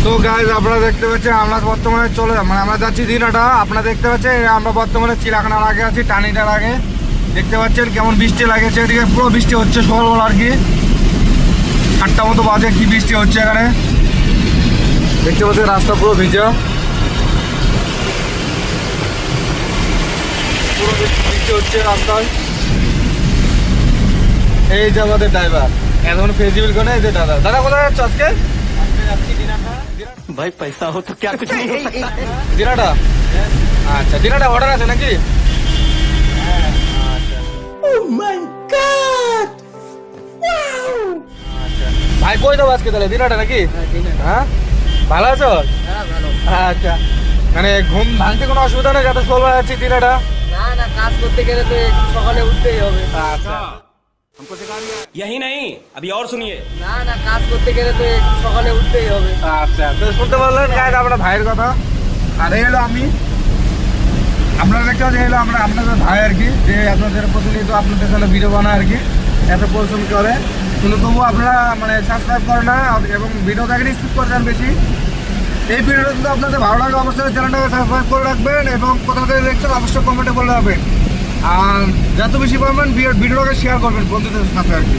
তো গাইজ আপনারা দেখতে পাচ্ছেন আমরা বর্তমানে আমরা যাচ্ছি দিনাটা। আপনারা দেখতে পাচ্ছেন আমরা বর্তমানে চিড়াখানার আগে আছি, টানিটার আগে। দেখতে পাচ্ছেন কেমন বৃষ্টি লাগেছে, এদিকে পুরো বৃষ্টি হচ্ছে সকালবেলা আর কি 8টা মতো বাজে, কি বৃষ্টি হচ্ছে এখানে। দেখতে পাচ্ছেন রাস্তা পুরো ভিজা, পুরো বৃষ্টি হচ্ছে রাস্তায়। এই যে আমাদের ড্রাইভার এখন ফেজিবিল করে, এই যে দাদা। দাদা কোথায় যাচ্ছ আজকে? भाई पैसा हो तो क्या कुछ नहीं हो सकता। দিনাটা, আচ্ছা দিনাটা অর্ডার আছে নাকি? ভাই কই দেবো আজকে তাহলে দিনাটা নাকি? হ্যাঁ ভালো আছো? আচ্ছা, মানে ঘুম ভাঙতে কোনো অসুবিধা নেই? যাতে চলবে যাচ্ছি দিনাটা। না না, কাজ করতে গেলে তো সকালে উঠতেই হবে। আচ্ছা यही नहीं अभी और सुनिए। না না, কাজ করতে গেলে তো সকালে উঠতেই হবে। আচ্ছা, তো শুনতে পারলেন গাইজ আপনার ভাইয়ের কথা। আর এই হলো আমি, আপনারা দেখতে পাচ্ছেন এলো আমরা আপনাদের ভাই আর কি, যে আপনাদের প্রতিনিয়ত আপনাদের সাথে ভিডিও বানায় আর কি, এত পরিশ্রম করে। কিন্তু তবুও আপনারা মানে সাবস্ক্রাইব করে না এবং ভিডিও দেখেন স্কিপ করে যান বেশি। এই ভিডিওটা যদি আপনাদের ভালো লাগে অবশ্যই চ্যানেলটাকে সাবস্ক্রাইব করে রাখবেন এবং কোথা থেকে দেখছেন অবশ্যই কমেন্টে বলে রাখবেন। আর যত বেশি পারবেন ভিডিওটাকে শেয়ার করবেন বন্ধুদের সাথে আর কি।